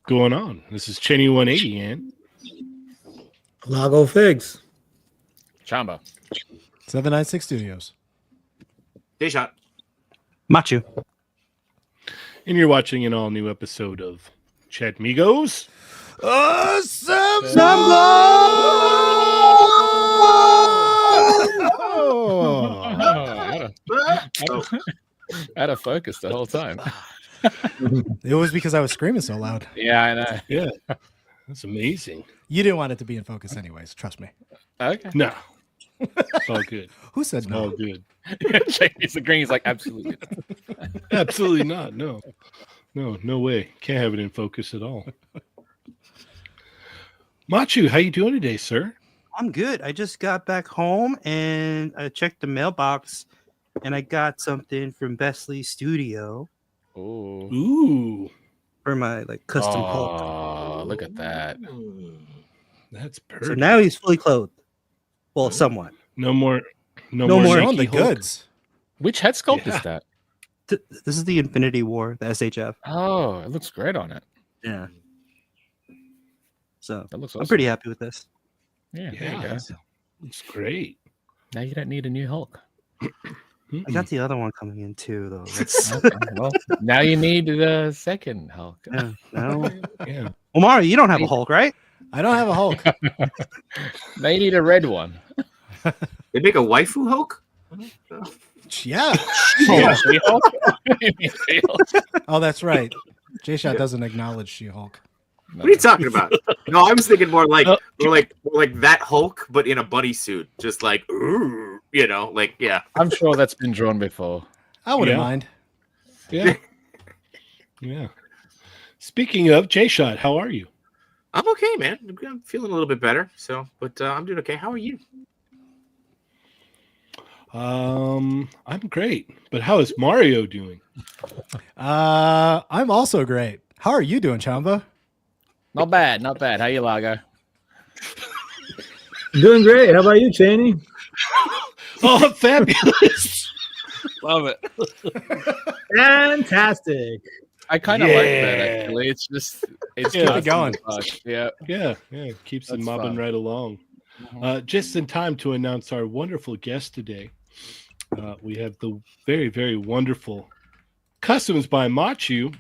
Going on? This is Cheney 180 and Lago Figs. Chamba. 796 Studios. Shot. Machu. And you're watching an all new episode of Chatmigos. Out of focus the whole time. It was because I was screaming so loud. Yeah, I know. Yeah, that's amazing. You didn't want it to be in focus anyways. Trust me. Okay. No, it's all good. Who said It's no? all good. He's agreeing. He's like, absolutely. Absolutely not. No, no way. Can't have it in focus at all. Machu, how you doing today, sir? I'm good. I just got back home and I checked the mailbox and I got something from Besley Studio Oh, Ooh, for my custom Hulk. oh, look at that. that's perfect. So now he's fully clothed. Well, somewhat. no more Showing the Nike Hulk. goods. Which head sculpt Yeah. is that? This is the Infinity War, the SHF. Oh, it looks great on it. Yeah. So That looks awesome. I'm pretty happy with this. Yeah, there Yeah, you go. it's great. Now you don't need a new Hulk. I got the other one coming in too, though. That's, Okay, well, now you need the second Hulk. yeah, no. Yeah, Omari, you don't have a Hulk, right? I don't have a Hulk. Now you need a red one. They make a waifu Hulk? Yeah. Yeah. She-Hulk? You mean She-Hulk? Oh, that's right. J-Shot doesn't acknowledge She-Hulk. What are you talking about? No, I was thinking more like that Hulk, but in a buddy suit, just like, ooh, yeah. I'm sure that's been drawn before. I wouldn't Yeah. mind. Yeah. Yeah. Speaking of J-Shot, how are you? I'm okay, man. I'm feeling a little bit better. So, but I'm doing okay. How are you? I'm great. But how is Mario doing? I'm also great. How are you doing, Chamba? Not bad, not bad. How you, Lago? Doing great. How about you, Cheney? Oh, fabulous. Love it. Fantastic. I kind of like that Yeah. actually. It's just it's Yeah. Keep it going. Yeah. Yeah. Keeps it That's mobbing fun. right along. Mhm. Just in time to announce our wonderful guest today. We have the very, very wonderful Customs by Machu.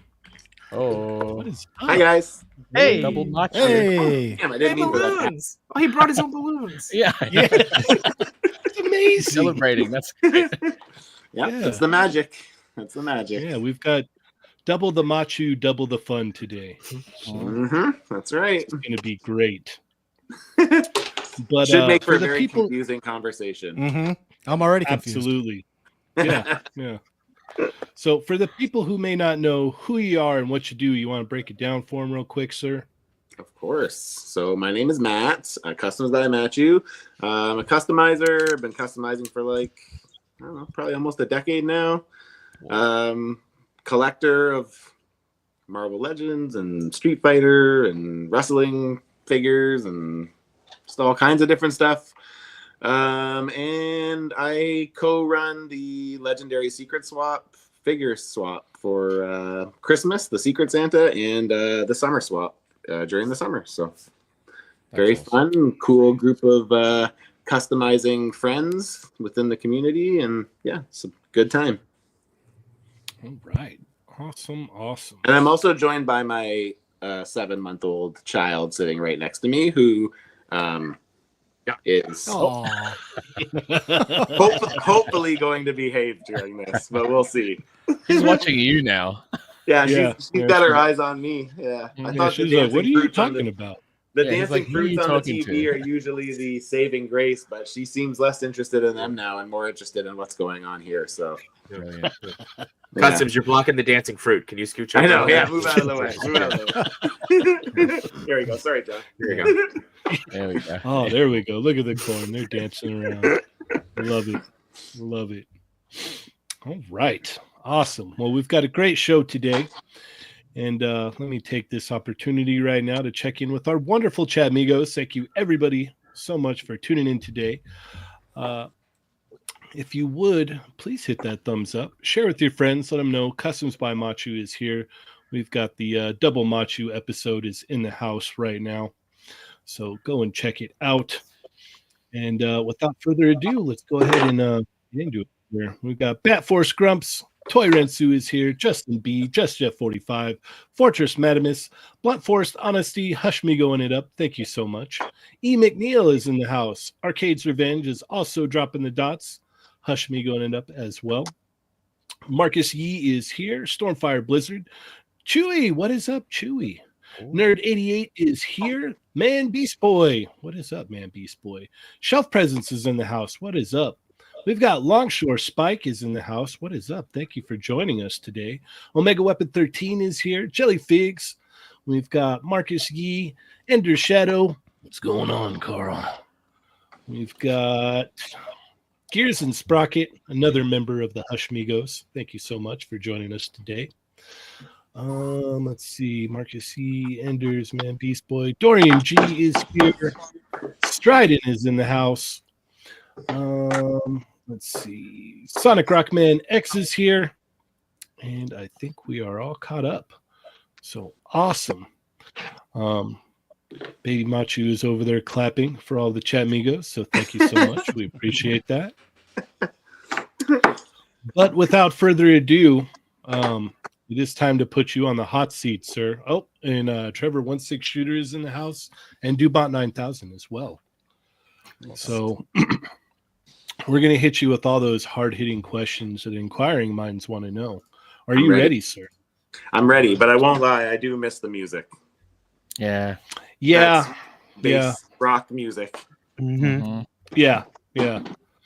Oh, What is Hi, up? guys. Hey. double notch. Hey. Damn, I didn't mean for that. balloons. Oh, he brought his own balloons. Yeah, Yeah. It's amazing. celebrating. That's great. Yep, Yeah. that's the magic. That's the magic. Yeah, we've got double the Machu, double the fun today. So Mm-hmm. That's right. it's going to be great. But Should make for for a the very people, confusing conversation. Mm-hmm. I'm already confused. absolutely. Yeah, yeah. So for the people who may not know who you are and what you do, you want to break it down for them real quick, sir? Of course. So my name is Matt. Customs that I match you. I'm a customizer. I've been customizing for like, I don't know, probably almost a decade now. Collector of Marvel Legends and Street Fighter and wrestling figures and just all kinds of different stuff. And I co-run the Legendary Secret Swap figure swap for Christmas, the Secret Santa, and the Summer Swap during the summer. So very That's awesome. fun, cool group of customizing friends within the community, and yeah, it's a good time. All right. Awesome. And I'm also joined by my 7-month-old child sitting right next to me, who is Aw. hopefully going to behave during this, but we'll see. He's watching you now. Yeah, Yeah, she's yeah, got her she's- eyes on me. Yeah, I Yeah, thought the she's like, what are dancing you fruits on talking the about? the Yeah, he's dancing like, who are fruits you on the talking TV to? are usually the saving grace, but she seems less interested in them now and more interested in what's going on here. So Brilliant. yeah. Customs, you're blocking the dancing fruit. Can you scooch I over? know. Yeah, move out of the way. Move out of the way. Here we go. Sorry, John. Here you go. There we go. Oh, there we go. Look at the corn. They're dancing around. Love it. Love it. All right. Awesome. Well, we've got a great show today. And let me take this opportunity right now to check in with our wonderful Chatmigos. Thank you, everybody, so much for tuning in today. If you would, please hit that thumbs up. Share with your friends. Let them know Customs by Machu is here. We've got the Double Machu episode is in the house right now. So go and check it out. And without further ado, let's go ahead and get into it here. We've got Bat Force Grumps. Toy Rensu is here. Justin B. Just Jeff 45. Fortress Madamus. Blunt Force Honesty. Hush Me going it up. Thank you so much. E. McNeil is in the house. Arcade's Revenge is also dropping the dots. Hush Me going it up as well. Marcus Yee is here. Stormfire Blizzard. Chewy, what is up, Chewy? Nerd 88 is here. Man Beast Boy. What is up, Man Beast Boy? Shelf Presence is in the house. What is up? We've got Longshore Spike is in the house. What is up? Thank you for joining us today. Omega Weapon 13 is here. Jelly Figs. We've got Marcus Yee. Ender Shadow. What's going on, Carl? We've got Gears and Sprocket, another member of the Hushmigos. Thank you so much for joining us today. Let's see. Marcus E. Enders, Man Beast Boy. Dorian G is here. Strident is in the house. Let's see. Sonic Rockman X is here. And I think we are all caught up. So awesome. Baby Machu is over there clapping for all the Chatmigos. So thank you so much. We appreciate that. But without further ado, it is time to put you on the hot seat, sir. Oh, and Trevor 16 Shooter is in the house, and Dubot 9000 as well. So we're going to hit you with all those hard-hitting questions that inquiring minds want to know. Are you ready, sir? I'm ready, but I won't lie. I do miss the music. Yeah. Yeah. Bass rock music. Mm-hmm. Yeah.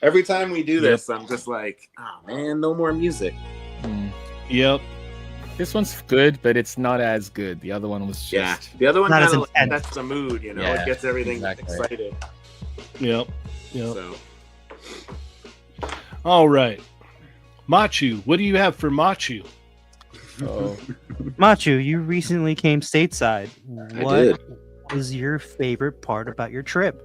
Every time we do this, I'm just like, oh man, no more music. Yep. This one's good, but it's not as good. The other one was just Yeah, the other one Not as kind of intense. sets the mood, you know, Yeah, it gets everything exactly. excited. Yep. So All right. Machu, what do you have for Machu? Oh. Machu, you recently came stateside. I What did. was your favorite part about your trip?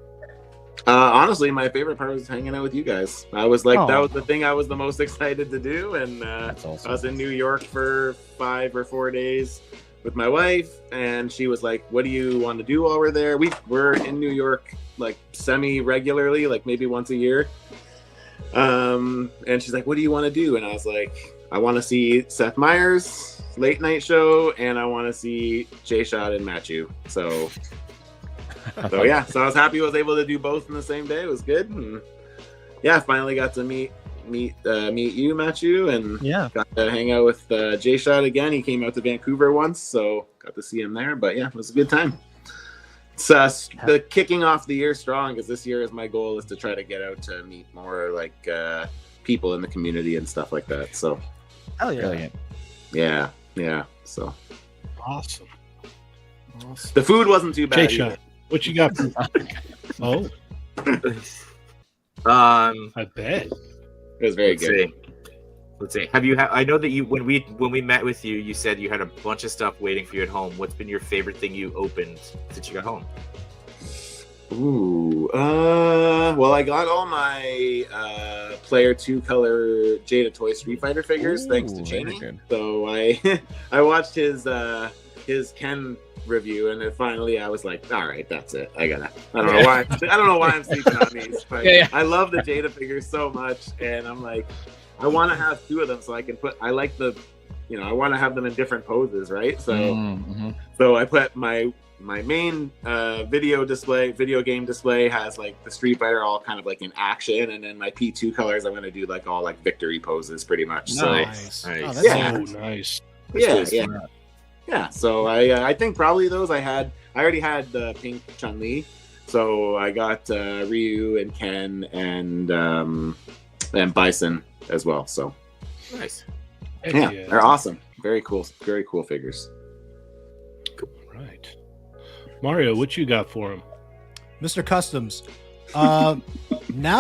Honestly, my favorite part was hanging out with you guys. I was like, that Oh. was the thing I was the most excited to do, and That's I awesome. was in New York for 5 or 4 days with my wife, and she was like, "What do you want to do while we're there?" We're in New York like semi-regularly, like maybe once a year. And she's like, "What do you want to do?" And I was like, "I want to see Seth Meyers' late night show, and I want to see Jay Shot and Machu." So yeah, so I was happy I was able to do both in the same day. It was good. And yeah, I finally got to meet you, Machu, and Yeah. got to hang out with Jay Shot again. He came out to Vancouver once, so got to see him there. But yeah, it was a good time. It's the kicking off the year strong, because this year is my goal is to try to get out to meet more like people in the community and stuff like that. So Hell yeah. Brilliant. yeah. So Awesome. the food wasn't too bad. Jay either. Shot, what you got for Oh, I bet. It was very good. Let's see. Have you? I know that you when we met with you, you said you had a bunch of stuff waiting for you at home. What's been your favorite thing you opened since you got home? Ooh, well, I got all my Player 2 color Jada Toy Street Fighter figures thanks to Ooh, very Cheney. good. So I watched his Ken review, and then finally I was like, all right, that's it. I don't know why. I don't know why I'm sleeping on these, but Yeah. I love the Jada figures so much, and I'm like, I want to have 2 of them so I can put. I like the, I want to have them in different poses, right? So. Mhm. So I put my main video game display has like the Street Fighter all kind of like in action, and then my P2 colors I'm gonna do like all like victory poses pretty much. Nice. Oh, Nice. that's Yeah. Oh, nice. nice. Yeah. So I think probably those I already had the pink Chun-Li, so I got Ryu and Ken and Bison as well. So Nice. Heck yeah, they're awesome. Very cool figures. Right. Mario, what you got for him? Mr. Customs. Now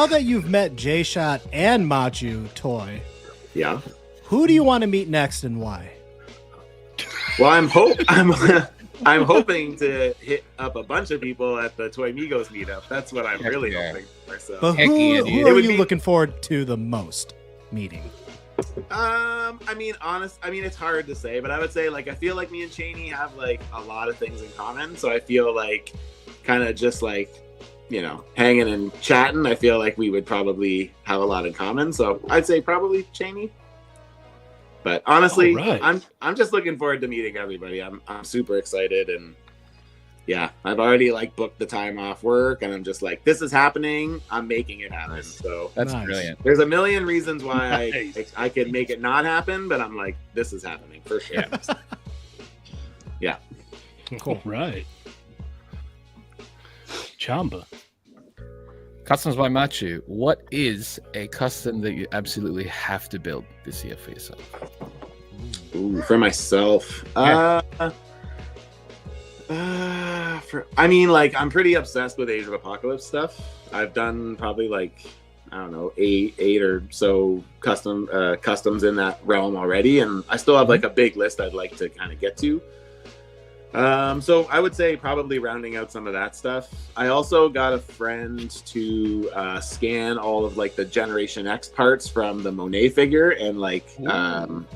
that you've met Jay Shot and Machu Toy, Yeah. who do you want to meet next and why? Well, I'm hoping to hit up a bunch of people at the Toymigos meetup. That's what I'm Heck really yeah. hoping for. So, But Heck yeah, dude. who It are would you be- looking forward to the most meeting? it's hard to say, but I would say like I feel like me and Cheney have like a lot of things in common. So I feel like kind of just like hanging and chatting. I feel like we would probably have a lot in common. So I'd say probably Cheney. But honestly, All right. I'm just looking forward to meeting everybody. I'm super excited, and yeah, I've already like booked the time off work, and I'm just like, this is happening. I'm making it happen. So That's Nice. brilliant. there's a million reasons why Nice. I could make it not happen, but I'm like, this is happening for sure. Yeah. All right. Chamba. Customs by Machu. What is a custom that you absolutely have to build this year for yourself? Ooh, for myself. Yeah. I'm pretty obsessed with Age of Apocalypse stuff. I've done probably like, I don't know, eight or so customs in that realm already, and I still have like a big list I'd like to kind of get to. So I would say probably rounding out some of that stuff. I also got a friend to scan all of like the Generation X parts from the Monet figure and like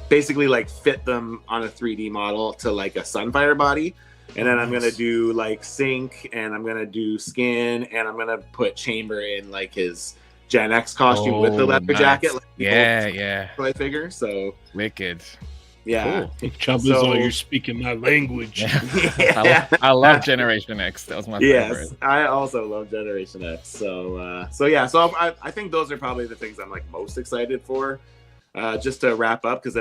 basically like fit them on a 3D model to like a Sunfire body. And then I'm going to do like sync, and I'm going to do skin, and I'm going to put Chamber in like his Gen X costume with the leather nice. jacket. Like Yeah. toy figure. So Wicked. yeah. Chamba's So- all you're speaking my language. Yeah. I love Generation X. That was my Yes, favorite. I also love Generation X. So I think those are probably the things I'm like most excited for. Just to wrap up, because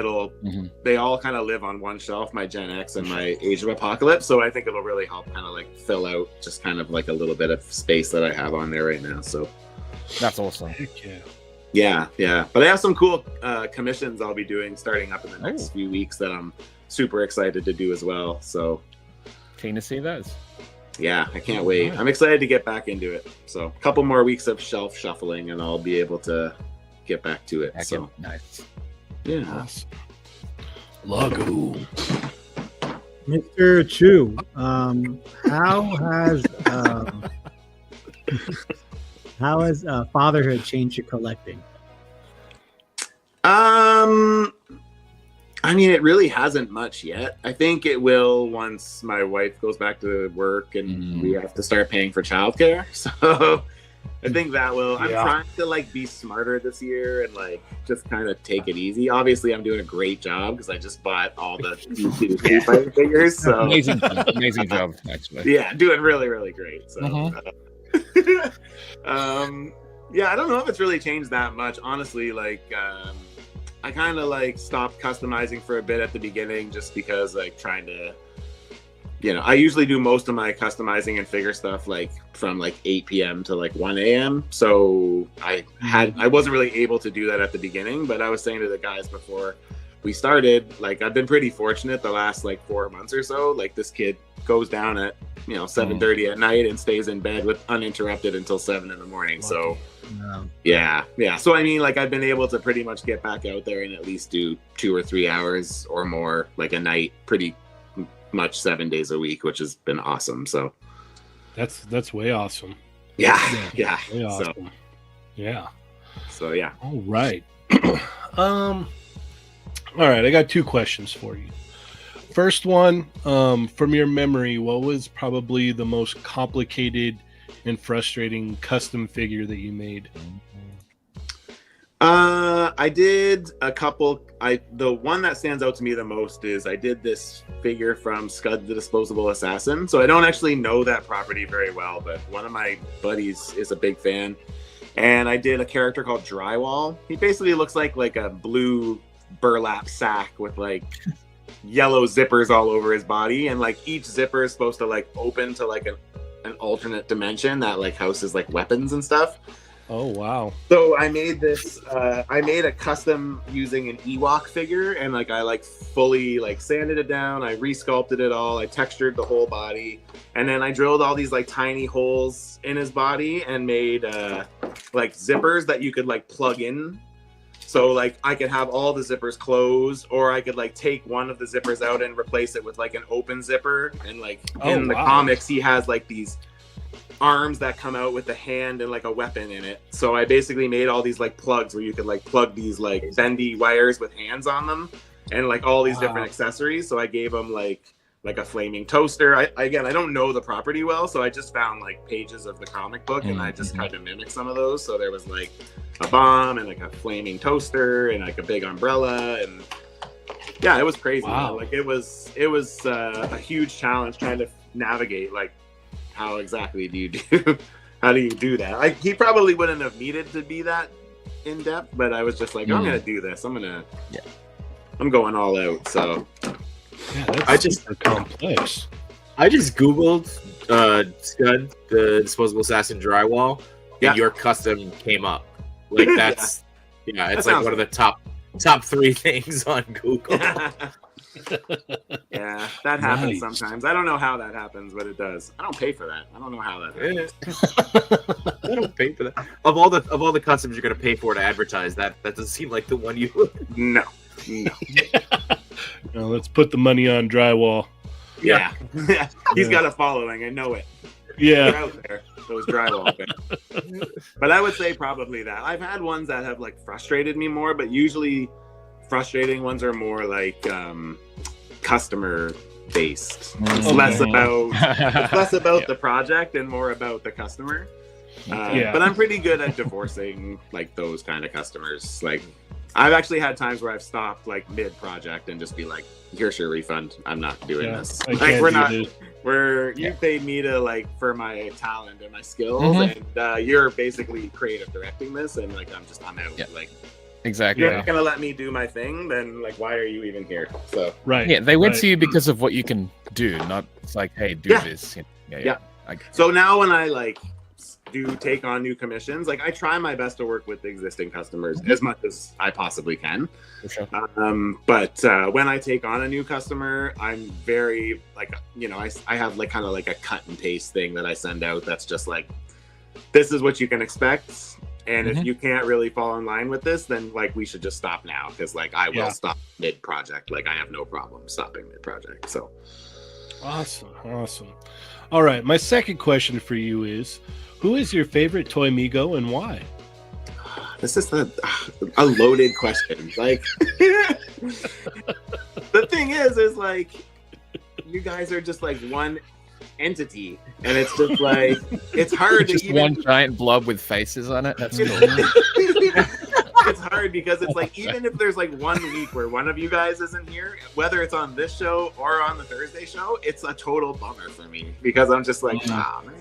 they all kind of live on one shelf, my Gen X and my Age of Apocalypse. So I think it'll really help kind of like fill out just kind of like a little bit of space that I have on there right now. So That's awesome. Heck yeah. Yeah. But I have some cool commissions I'll be doing starting up in the next few weeks that I'm super excited to do as well. So Keen to see those. yeah, I can't wait. I'm excited to get back into it. So a couple more weeks of shelf shuffling and I'll be able to get back to it. So Nice. yeah. Awesome. Lago. Mr. Chu, how has fatherhood changed your collecting? I mean, it really hasn't much yet. I think it will once my wife goes back to work and we have to start paying for childcare. So I think that will. I'm trying to like be smarter this year and like just kind of take it easy. Obviously, I'm doing a great job because I just bought all the Street Fighter figures. So Amazing job, actually. yeah, doing really, really great. So yeah, I don't know if it's really changed that much. Honestly, like I kind of like stopped customizing for a bit at the beginning just because like trying to, you know, I usually do most of my customizing and figure stuff like from like 8 p.m. to like 1 a.m. So I wasn't really able to do that at the beginning, but I was saying to the guys before we started, like I've been pretty fortunate the last like 4 months or so. Like this kid goes down at, you know, 7:30 at night and stays in bed with uninterrupted until 7 in the morning. So yeah. So I mean, like I've been able to pretty much get back out there and at least do 2 or 3 hours or more like a night, pretty much 7 days a week, which has been awesome. So That's way awesome. Yeah. Way awesome. So yeah. All right. All right, I got 2 questions for you. First one, from your memory, what was probably the most complicated and frustrating custom figure that you made? I did a couple. The one that stands out to me the most is I did this figure from Scud the Disposable Assassin. So I don't actually know that property very well, but one of my buddies is a big fan. And I did a character called Drywall. He basically looks like a blue burlap sack with like yellow zippers all over his body, and like each zipper is supposed to like open to like an alternate dimension that like houses like weapons and stuff. Oh wow. So I made this I made a custom using an Ewok figure, and like I like fully like sanded it down, I resculpted it all, I textured the whole body, and then I drilled all these like tiny holes in his body and made like zippers that you could like plug in. So like I could have all the zippers closed, or I could like take one of the zippers out and replace it with like an open zipper. And like in the comics, he has like these arms that come out with a hand and like a weapon in it. So I basically made all these like plugs where you could like plug these like bendy wires with hands on them, and like all these different accessories. So I gave him like a flaming toaster. I don't know the property well, so I just found like pages of the comic book and I just tried to mimic some of those. So there was like a bomb and like a flaming toaster and like a big umbrella, and yeah, it was crazy. Wow. Like it was a huge challenge trying to navigate like how exactly do you do how do you do that? Like he probably wouldn't have needed to be that in depth, but I was just like, I'm gonna do this. I'm going all out. So Yeah, that's I just- super complex. I just Googled Scud, the Disposable Assassin drywall, and Yeah. your custom came up. Like that's it's That like sounds one of the top 3 things on Google. Yeah, that happens Nice. sometimes. I don't know how that happens, but it does. I don't pay for that. I don't know how that happens. I don't pay for that. Of all the customs you're gonna pay for to advertise, that doesn't seem like the one you. No. Now let's put the money on drywall. Yeah. He's got a following. I know it. They're Yeah. out there. Those drywall things. But I would say probably that. I've had ones that have like frustrated me more, but usually frustrating ones are more like customer based. It's less about the project and more about the customer. Yeah. But I'm pretty good at divorcing like those kind of customers. Like I've actually had times where I've stopped like mid project and just be like, here's your refund. I'm not doing Yeah, this. I Like can't we're do not this. you paid me to like for my talent and my skills, and you're basically creative directing this, and like I'm out. Yeah. Like Exactly. you're not gonna let me do my thing, then like why are you even here? So Right. Yeah, they went right. to you because of what you can do, not it's like, hey, do Yeah. this. Yeah. I- So now when I like do take on new commissions. Like I try my best to work with the existing customers as much as I possibly can. For sure. But when I take on a new customer, I'm very like, you know, I have like kind of like a cut and paste thing that I send out. That's just like, this is what you can expect. And if you can't really fall in line with this, then like we should just stop now. Cause like I will stop mid project. Like I have no problem stopping mid project. So Awesome. All right. My second question for you is, who is your favorite Toymigo and why? this is a loaded question. Like the thing is like you guys are just like one entity, and it's just like it's hard Just to even one giant blob with faces on it. That's cool. it's hard because it's like even if there's like 1 week where one of you guys isn't here, whether it's on this show or on the Thursday show, it's a total bummer for me because I'm just like, man,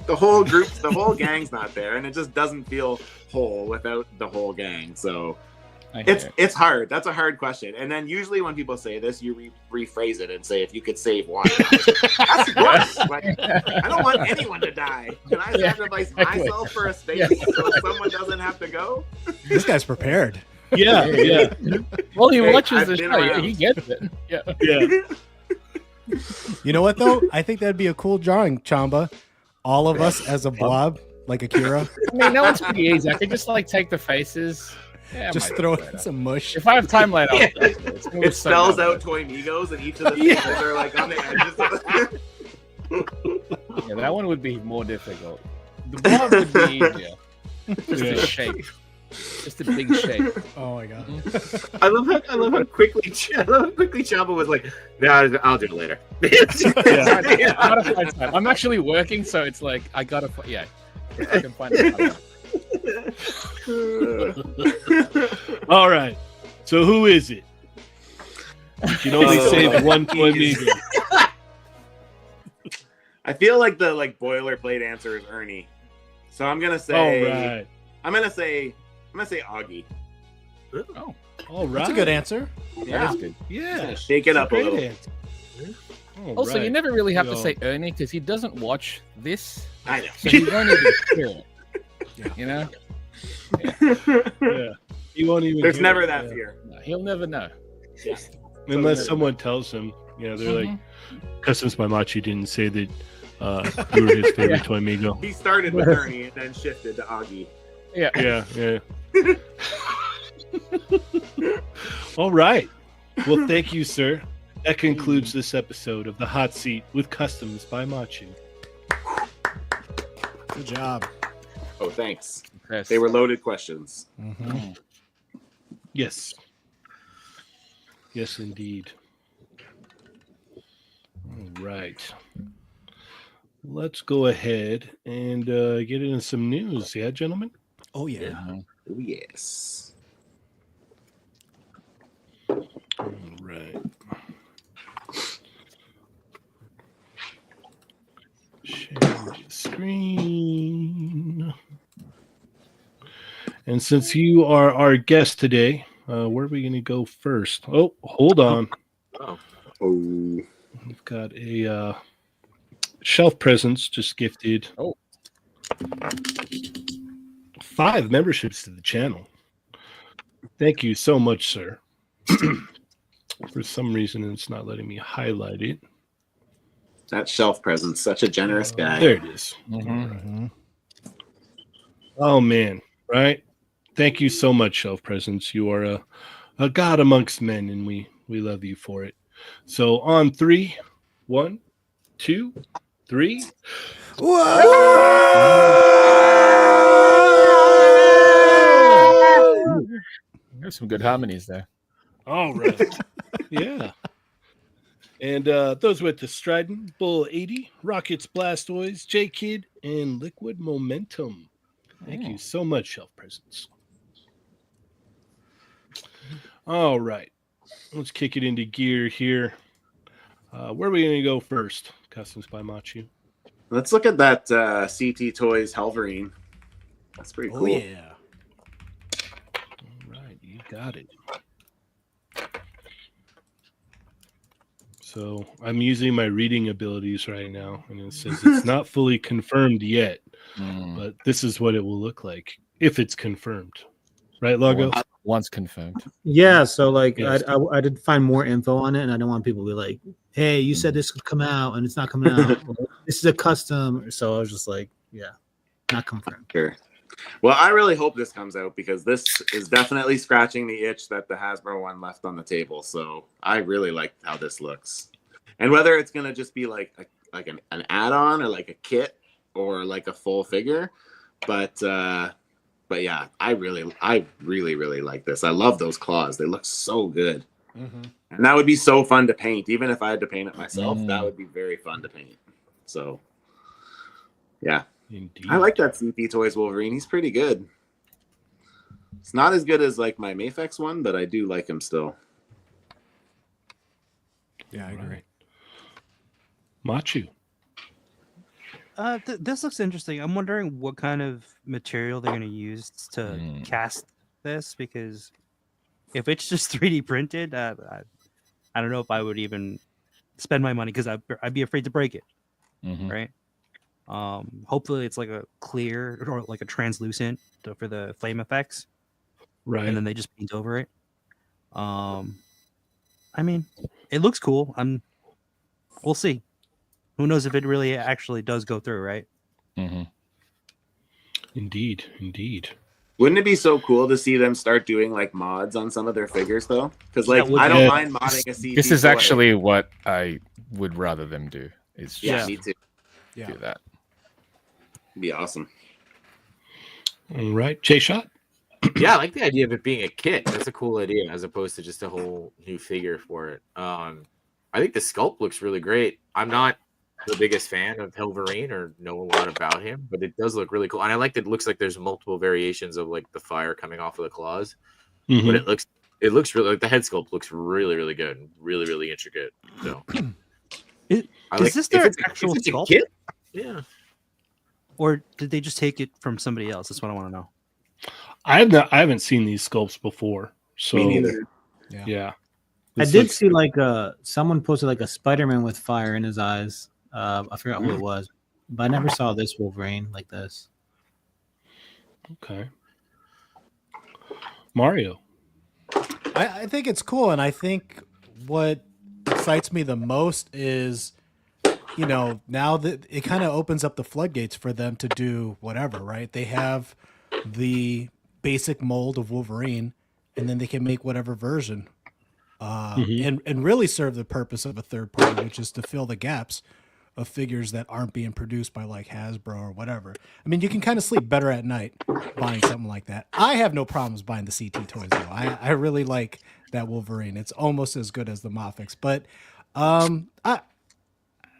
the whole group, the whole gang's not there, and it just doesn't feel whole without the whole gang. So it's hard. That's a hard question. And then usually when people say this, you rephrase it and say, if you could save one. That's worse. Like, I don't want anyone to die. Can I sacrifice myself for a space so someone doesn't have to go? This guy's prepared. Yeah. Well, he Hey, watches I've the been show. around. He gets it. Yeah. You know what though? I think that'd be a cool drawing, Chamba. All of us as a blob, like Akira. I mean, that one's pretty easy. I could just like take the faces. Yeah, I Just might throw do in that. some mush. If I have time later, I'll do It spells out Toymigos, and each of the faces are like on the edges. Yeah, that one would be more difficult. The blob would be easier. Just a shape. Just a big shape. Oh my god. I love how quickly Chamba was like, "No, I'll do it later." I gotta find time. I'm actually working, so it's like I gotta. Yeah, if I can find time. All right. So who is it? You can only save one Toymigo. I feel like the boilerplate answer is Ernie, so I'm gonna say. All right. I'm gonna say Augie. Oh, All right. That's a good answer. Yeah, that's good. Yeah. shake it up a Great little. answer. All Also, you right. never really have to Yo. say Ernie because he doesn't watch this, I know. so he won't even hear it. You know, Yeah. You won't even. There's hear never it, that yeah. fear. no, he'll never know. Unless someone tells him. Yeah, they're like, Customs by Machi didn't say that you were his favorite Toymigo. He started with Ernie and then shifted to Augie. Yeah. Yeah. All right. Well, thank you, sir. That concludes this episode of The Hot Seat with Customs by Machi. Good job. Oh, thanks. Chris. They were loaded questions. Mhm. Yes. Yes, indeed. All right. Let's go ahead and get into some news. Yeah, gentlemen? Oh yeah. Oh, yes. All right. Change screen. And since you are our guest today, where are we going to go first? Oh, hold on. Oh. We've got a shelf presence just gifted. Oh. 5 memberships to the channel. Thank you so much, sir. For some reason, it's not letting me highlight it. That shelf presence, such a generous guy. There it is. Mhm. Oh, man. Right? Thank you so much, Shelf Presence. You are a god amongst men, and we love you for it. So on 3, 1, 2, 3. There's some good harmonies there. All right. Yeah. And those went to Strident, Bull 80, Rockets Blastoise, J Kid, and Liquid Momentum. Thank you so much, Shelf Presence. All right. Let's kick it into gear here. Where are we going to go first? Customs by Machu. Let's look at that CT Toys Helverine. That's pretty cool. Oh yeah. All right. You got it. So I'm using my reading abilities right now, and it says it's not fully confirmed yet. but this is what it will look like if it's confirmed, right, Lago? Once confirmed. Yeah, so like Yes. I did find more info on it, and I don't want people to be like, "Hey, you said this would come out, and it's not coming out. Or, this is a custom." So I was just like, "Yeah, not confirmed." Sure. Well, I really hope this comes out because this is definitely scratching the itch that the Hasbro one left on the table. So I really like how this looks, and whether it's gonna just be like an add-on or like a kit or like a full figure, but yeah, I really like this. I love those claws; they look so good, and that would be so fun to paint. Even if I had to paint it myself, that would be very fun to paint. So, yeah. Indeed. I like that CP Toys Wolverine. He's pretty good. It's not as good as like my Mafex one, but I do like him still. Yeah, I agree. Machu. This looks interesting. I'm wondering what kind of material they're going to use to cast this, because if it's just 3D printed, I don't know if I would even spend my money because I'd be afraid to break it, right? Hopefully it's like a clear or like a translucent for the flame effects, Right. and then they just paint over it. I mean, it looks cool. We'll see. Who knows if it really actually does go through, right? Indeed. Wouldn't it be so cool to see them start doing like mods on some of their figures though? Because like I don't mind modding a CP. This is toy. actually what I would rather them do. Is just me too. do that. It'd be awesome. All right, J-Shot. Yeah, I like the idea of it being a kit. That's a cool idea, as opposed to just a whole new figure for it. I think the sculpt looks really great. I'm not the biggest fan of Wolverine or know a lot about him, but it does look really cool. And I like that it looks like there's multiple variations of like the fire coming off of the claws. But it looks really like the head sculpt looks really, really good and really, really intricate. So Is this their actual sculpt? Kit? Yeah. Or did they just take it from somebody else? That's what I want to know. I haven't seen these sculpts before, so Me neither. Yeah. I This did looks- see like someone posted like a Spider-Man with fire in his eyes. I forgot who it was, but I never saw this Wolverine like this. Okay. Mario. I think it's cool, and I think what excites me the most is, you know, now that it kind of opens up the floodgates for them to do whatever, right? They have the basic mold of Wolverine, and then they can make whatever version, and really serve the purpose of a third party, which is to fill the gaps of figures that aren't being produced by like Hasbro or whatever. I mean, you can kind of sleep better at night buying something like that. I have no problems buying the CT toys though. I really like that Wolverine. It's almost as good as the Mafex, but I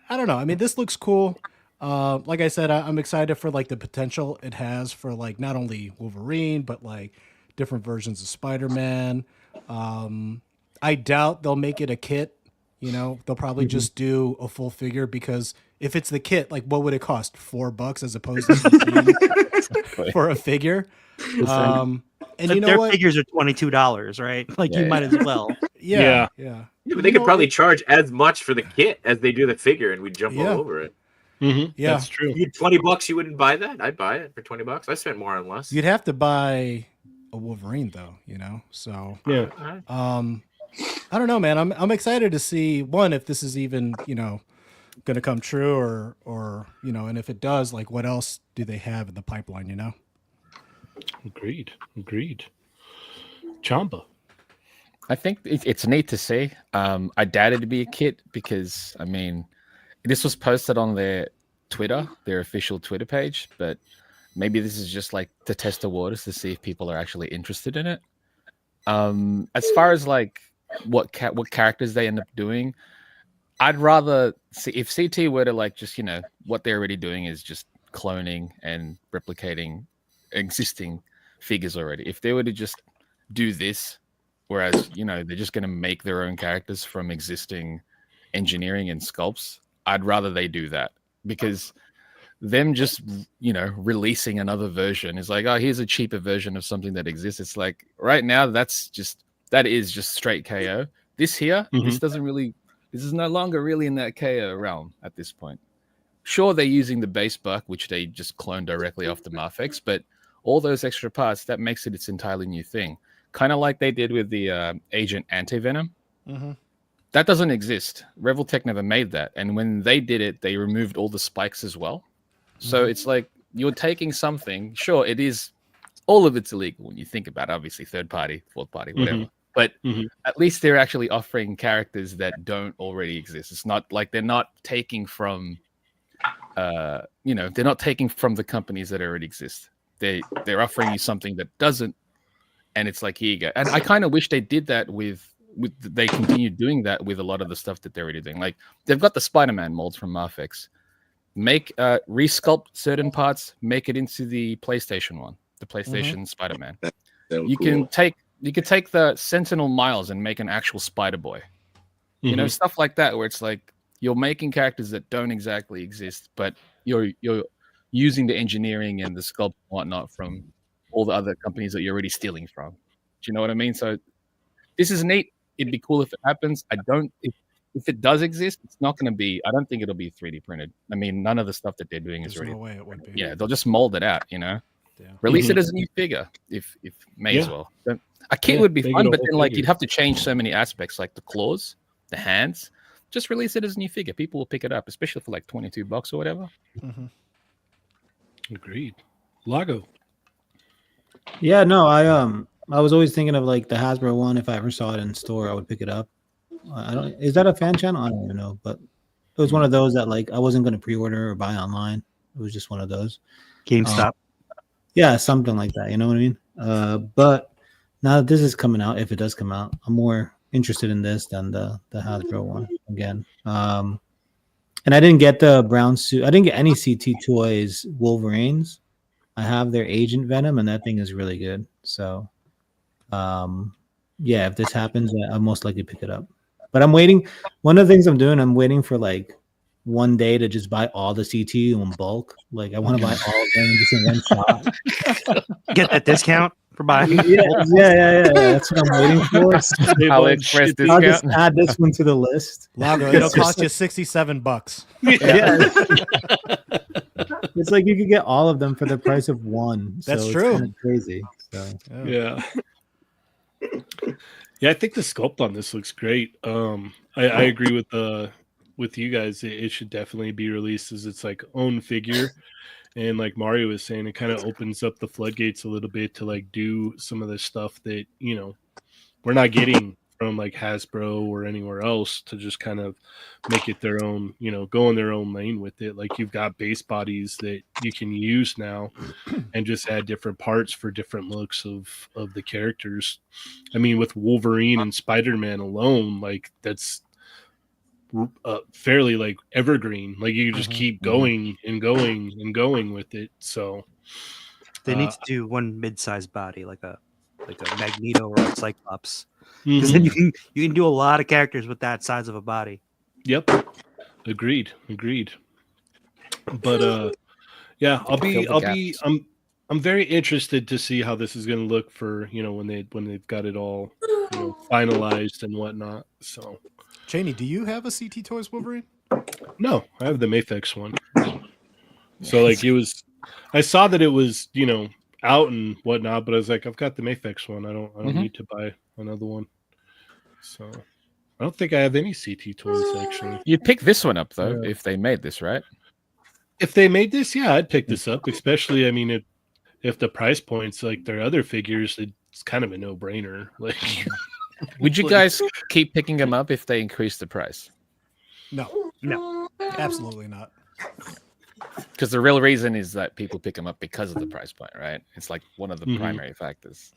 don't know. I mean, this looks cool. Like I said, I'm excited for like the potential it has for like not only Wolverine but like different versions of Spider-Man. I doubt they'll make it a kit. You know, they'll probably just do a full figure, because if it's the kit, like what would it cost? $4 as opposed to 15 for a figure. And But you know their what? figures are $22, right? Like you might as well. Yeah. Yeah, but they could probably charge as much for the kit as they do the figure, and we'd jump all over it. Yeah, that's true. You $20, you wouldn't buy that? I'd buy it for $20. I spent more on less. You'd have to buy a Wolverine though, you know. So Yeah. I don't know, man. I'm excited to see one, if this is even, you know, going to come true, or you know, and if it does, like what else do they have in the pipeline, you know? Agreed. Chamba. I think it's neat to see. I doubt it to be a kit because, I mean, this was posted on their Twitter, their official Twitter page, but maybe this is just like to test the waters to see if people are actually interested in it. As far as like what characters they end up doing, I'd rather see if CT were to like just, you know, what they're already doing is just cloning and replicating existing figures already. If they were to just do this, whereas, you know, they're just going to make their own characters from existing engineering and sculpts, I'd rather they do that, because them just, you know, releasing another version is like, oh, here's a cheaper version of something that exists. It's like right now that is just straight KO. This here, this is no longer really in that KO realm at this point. sure, they're using the base buck, which they just cloned directly off the Mafex, but all those extra parts, that makes it its entirely new thing. Kind of like they did with the Agent Antivenom. Mm-hmm. That doesn't exist. Reveltech never made that. And when they did it, they removed all the spikes as well. So it's like you're taking something, sure, it is, all of it's illegal when you think about it, obviously, third party, fourth party, whatever. But at least they're actually offering characters that don't already exist. It's not like they're not taking from, they're not taking from the companies that already exist. They're offering you something that doesn't, and it's like, here you go. And I kind of wish they did that with they continued doing that with a lot of the stuff that they're already doing. Like they've got the Spider-Man molds from Mafex. Make resculpt certain parts, make it into the PlayStation one, the PlayStation Spider-Man. You can take the Sentinel Miles and make an actual Spider Boy. You know, stuff like that, where it's like you're making characters that don't exactly exist, but you're using the engineering and the sculpt and whatnot from all the other companies that you're already stealing from. Do you know what I mean? So this is neat. It'd be cool if it happens. If it does exist, it's not going to be. I don't think it'll be 3D printed. I mean, none of the stuff that they're doing is already. No way it would be. Yeah, they'll just mold it out. You know, Yeah. release it as a new figure if may as well. A kit would be fun, but then like you'd have to change so many aspects, like the claws, the hands. Just release it as a new figure. People will pick it up, especially for like $22 or whatever. Agreed. Lago. Yeah, no, I was always thinking of like the Hasbro one. If I ever saw it in store, I would pick it up. I don't. Is that a fan channel? I don't even know, but it was one of those that like I wasn't going to pre-order or buy online. It was just one of those. GameStop. Yeah, something like that. You know what I mean? But now that this is coming out, if it does come out, I'm more interested in this than the Hasbro one again. And I didn't get the brown suit. I didn't get any CT Toys Wolverines. I have their Agent Venom, and that thing is really good. So, yeah, if this happens, I'll most likely pick it up. But I'm waiting. One of the things I'm doing, I'm waiting for like one day to just buy all the CT in bulk. Like I want to buy all of them just in one shot. Get that discount for buying. Yeah. That's what I'm waiting for. AliExpress I'll just discount. add this one to the list. Lago, it'll cost you $67. Yeah. It's like you could get all of them for the price of one. That's so true. It's kind of crazy. So Yeah. Yeah, I think the sculpt on this looks great. I agree with you guys. It should definitely be released as its like own figure. And like Mario was saying, it kind of opens up the floodgates a little bit to like do some of the stuff that, you know, we're not getting from like Hasbro or anywhere else, to just kind of make it their own, you know, go in their own lane with it. Like you've got base bodies that you can use now and just add different parts for different looks of the characters. I mean, with Wolverine and Spider-Man alone, like that's fairly like evergreen. Like you just keep going and going and going with it. So They need to do one mid-sized body, like a Magneto or a Cyclops. Because then you can do a lot of characters with that size of a body. Yep. Agreed. But yeah, I'm very interested to see how this is going to look for, you know, when they've got it all, you know, finalized and whatnot. So Cheney, do you have a CT Toys Wolverine? no, I have the Mafex one. So like I saw that it was, you know, out and whatnot, but I was like, I've got the Mafex one. I don't need to buy another one. So I don't think I have any CT toys actually. You'd pick this one up though if they made this, right? If they made this, yeah, I'd pick this up. Especially, I mean, if the price points like their other figures, it's kind of a no-brainer. Like, would you guys keep picking them up if they increase the price? No, absolutely not. Because the real reason is that people pick them up because of the price point, right? It's like one of the primary factors.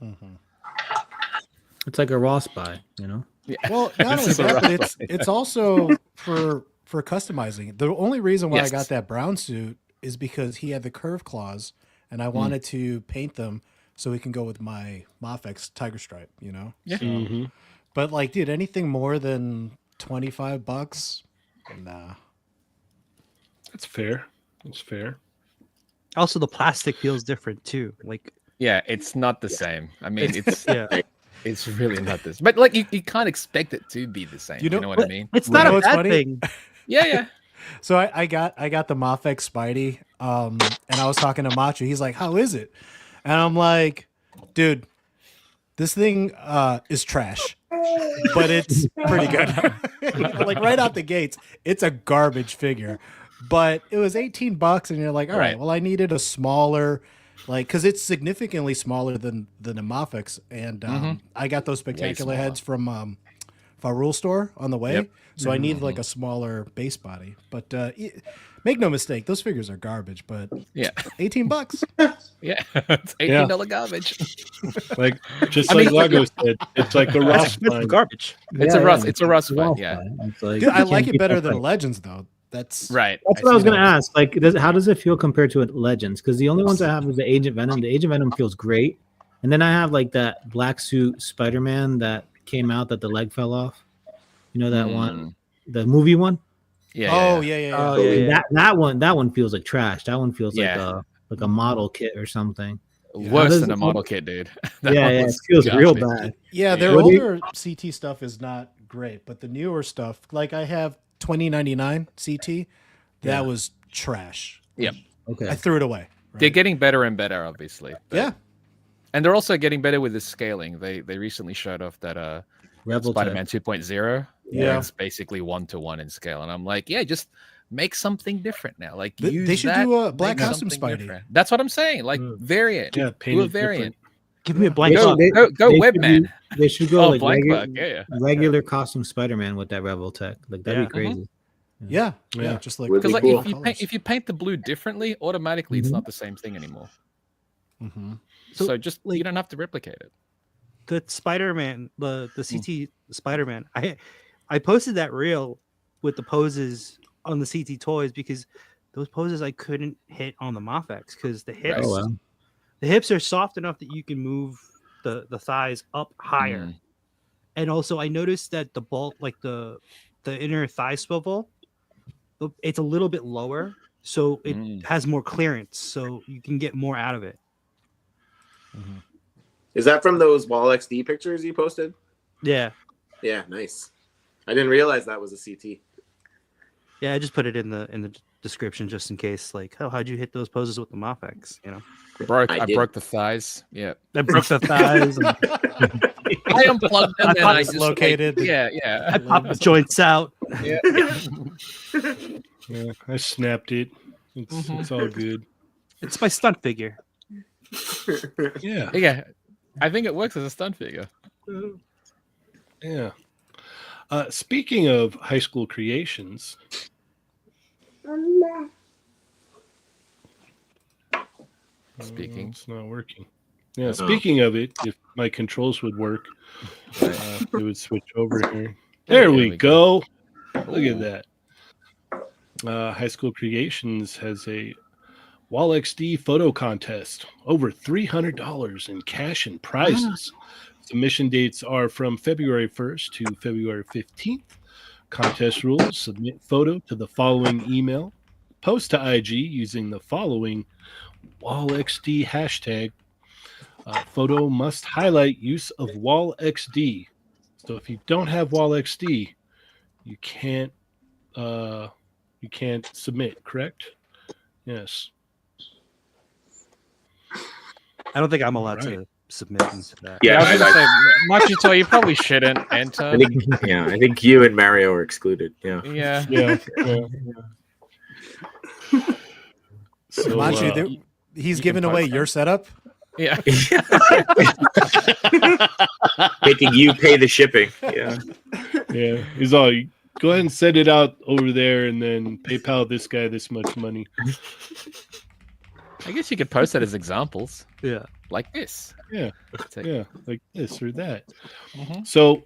it's like a Ross buy, you know. Yeah. Well, not only that, but it's also for customizing. The only reason why I got that brown suit is because he had the curve claws, and I wanted to paint them so we can go with my Mafex Tiger Stripe, you know. Yeah. So, but like, dude, anything more than $25, nah. that's fair. That's fair. Also, the plastic feels different too. Like, Yeah, it's not the same. I mean, it's yeah, it's really not this. But like, you can't expect it to be the same. You know what I mean? it's not know a what's bad funny? thing. Yeah. So I got the Mafex Spidey, and I was talking to Machu. He's like, "How is it?" And I'm like, "Dude, this thing is trash, but it's pretty good." Like right out the gates, it's a garbage figure, but it was $18, and you're like, "All right, Right. well, I needed a smaller." Like, because it's significantly smaller than the Mafex, and I got those spectacular smaller. heads from Farul store on the way, Yep. so I needed like a smaller base body. But make no mistake, those figures are garbage. But Yeah. $18. Yeah. It's $18 garbage. Like just I like mean, Lago said, it's like a That's Ross expensive find. garbage. It's a Russ. It's a Russ find. Ross Yeah. find. It's like, Dude, I you like can't it beat better that than price. Legends though. That's Right. That's what I was see gonna that. ask. Like, how does it feel compared to Legends? Because the only ones I have is the Agent Venom. The Agent Venom feels great, and then I have like that black suit Spider-Man that came out that the leg fell off. You know that one, the movie one. Yeah. Oh yeah. yeah. Oh yeah. That one feels like trash. That one feels Yeah. like a model kit or something. Worse does than it- a model kit, dude. That Yeah, one it was feels real garbage. bad. Yeah, their What do you- older CT stuff is not great, but the newer stuff, like I have 2099 CT, that was trash. Yep. Okay. I threw it away. They're right? getting better and better, obviously. but- Yeah. And they're also getting better with the scaling. They recently showed off that Rebel Spider-Man 2.0. Yeah. where it's basically 1-to-1 in scale. And I'm like, yeah, just make something different now. Like They use should that, do a make Black Costume something Spidey. different. That's what I'm saying. Like variant. Yeah, Do paint a it variant. Give me a blank They- book. they- Go they should Webman. They should go Oh, like blank regular, bug. Yeah. regular costume Spider-Man with that Rebel tech. Like that'd Yeah. be crazy. Yeah. Yeah. Just like Would Because be like cool. if you paint the blue differently, automatically it's Mhm. not the same thing anymore. Mhm. So, just like- you don't have to replicate it. The Spider-Man, the CT Spider-Man. I posted that reel with the poses on the CT toys because those poses I couldn't hit on the Mafex because the hips Oh wow. the hips are soft enough that you can move the thighs up higher. Mm. And also I noticed that the bulk, like the inner thigh swivel, it's a little bit lower, so it has more clearance, so you can get more out of it. Is that from those Wall XD pictures you posted? Yeah. Yeah, nice. I didn't realize that was a CT. Yeah, I just put it in the description just in case. Like, oh, how'd you hit those poses with the Mafex? You know, I did. broke the thighs. Yeah. I broke the thighs. And I unplugged them I and thought I it's just located. yeah, yeah. I popped the joints out. Yeah, I snapped it. It's all good. It's my stunt figure. Yeah, Yeah. I think it works as a stunt figure. yeah. Speaking of high school creations, Speaking. it's not working. Yeah, speaking of it, if my controls would work, it would switch over here. There we go. Look at that. High School Creations has a Wall XD photo contest. Over $300 in cash and prizes. Submission dates are from February 1st to February 15th. Contest rules: submit photo to the following email. Post to IG using the following Wall XD hashtag. Photo must highlight use of Wall XD. So if you don't have Wall XD, you can't submit, correct? Yes. I don't think I'm allowed to submit into that. Yeah, I was I, gonna say, Machito, you probably shouldn't enter. I think you and Mario are excluded. Yeah. Yeah. Yeah. So, Machi, he's giving away your setup. Yeah. Making you pay the shipping. Yeah. yeah, he's all, go ahead and send it out over there and then PayPal this guy this much money. I guess you could post that as examples. Yeah. Like this. Yeah. It's like- Yeah, like this or that. Mhm. So,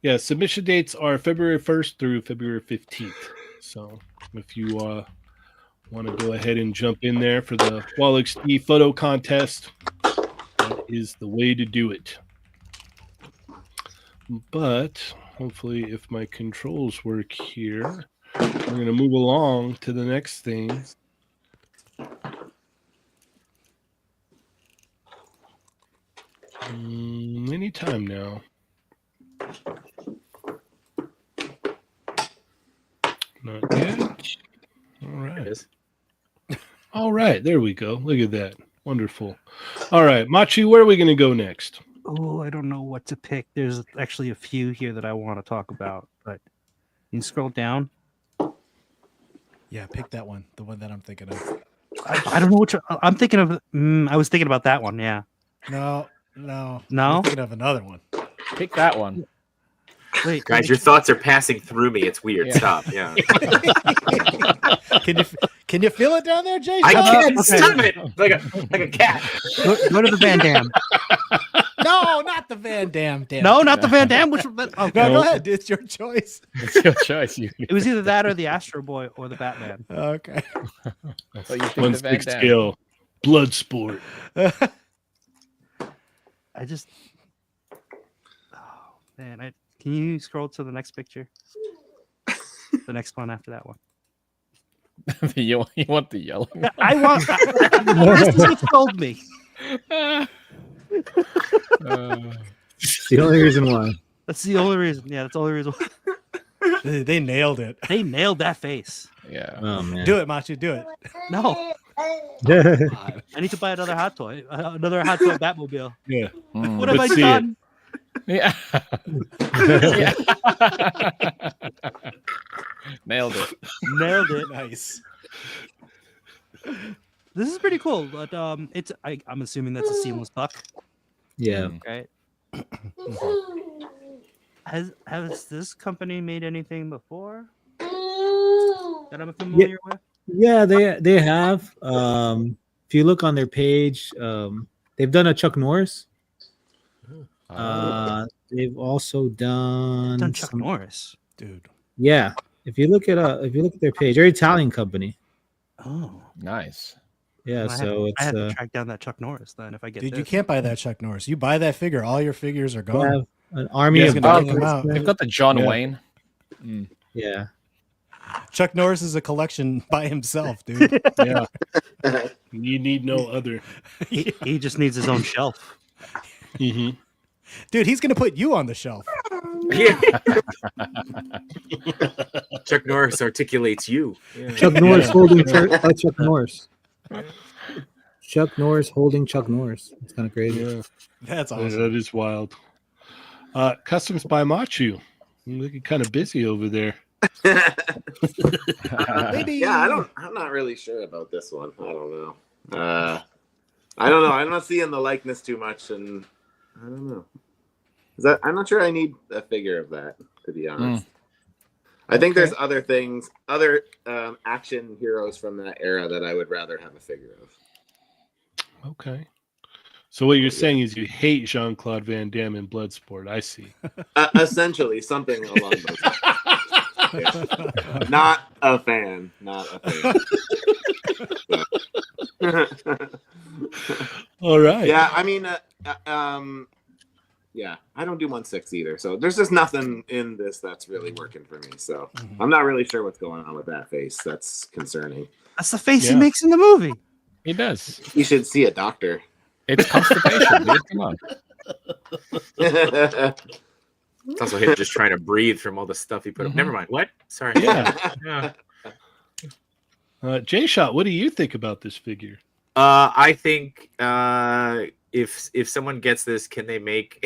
yeah, submission dates are February 1st through February 15th. So, if you want to go ahead and jump in there for the Wall XD photo contest, that is the way to do it. But hopefully, if my controls work here, we're going to move along to the next thing. Anytime now. Not yet. right, there we go. Look at that. Wonderful. All right, Machi, where are we going to go next? Oh, I don't know what to pick. There's actually a few here that I want to talk about, but you can scroll down. Yeah, pick that one. The one that I'm thinking of. I don't know which I'm thinking of. I was thinking about that one. Yeah. No. No? I'm thinking of another one. Pick that one. Wait, Guys, your thoughts are passing through me. It's weird. Yeah. Stop. Yeah. Can you feel it down there, Jay? I Shut up. can't stop it like a cat. go to the Van Damme. No, not the Van Damme. Damn. No, not the Van Damme. Which okay. No, go ahead. It's your choice. It's your choice. It was either that or the Astro Boy or the Batman. Okay. So you picked One the Van stick Damme. scale. Blood sport. I just. Oh man, can you scroll to the next picture? The next one after that one. you want the yellow? I want. This is what told me. It's the only reason why. That's the only reason. Yeah, that's the only reason. They nailed it. They nailed that face. Yeah. Oh man. Do it, Machi. Do it. No, I need to buy another hot toy. Another hot toy Batmobile. Yeah. What have I Let's see it. done? Yeah. Nailed it. Nailed it. Nice. This is pretty cool, but it's. I'm assuming that's a seamless puck, Yeah. right? Has this company made anything before that I'm familiar with? Yeah, they have. If you look on their page, they've done a Chuck Norris. They've also done Chuck Norris, Dude. Yeah, if you look at their page, they're an Italian company. Oh, Nice. Yeah, so I have it's to track down that Chuck Norris then if I get. Dude, this. you can't buy that Chuck Norris. You buy that figure, all your figures are they gone. have an army Yeah, of it's gonna dogs. kick 'em out. They've got the John Yeah. Wayne. Yeah, Chuck Norris is a collection by himself, dude. Yeah. You need no other. He just needs his own shelf. hmm Dude, he's gonna put you on the shelf. Yeah. Chuck Norris articulates you. Yeah. Chuck Norris holding Chuck Norris. Chuck Norris holding Chuck Norris. It's kind of crazy. Yeah. That's Yeah, awesome. that is wild. Customs by Machu. You're looking kind of busy over there. Maybe. Yeah, I'm not really sure about this one. I don't know. I don't know. I'm not seeing the likeness too much, and I don't know. I'm not sure I need a figure of that, to be honest. I think there's other things, other action heroes from that era that I would rather have a figure of. Okay. So what you're saying is you hate Jean-Claude Van Damme in Bloodsport. I see. Essentially, something along those lines. Yeah. Not a fan. Not a fan. All right. Yeah, I mean, yeah, I don't do 1/6 either. So there's just nothing in this that's really working for me. So I'm not really sure what's going on with that face. That's concerning. That's the face he Yeah. makes in the movie. He does. You should see a doctor. It's constipation, dude. Come on. It's also him just trying to breathe from all the stuff he put up. Never mind. What? Sorry. Yeah. J-Shot, what do you think about this figure? I think if someone gets this, can they make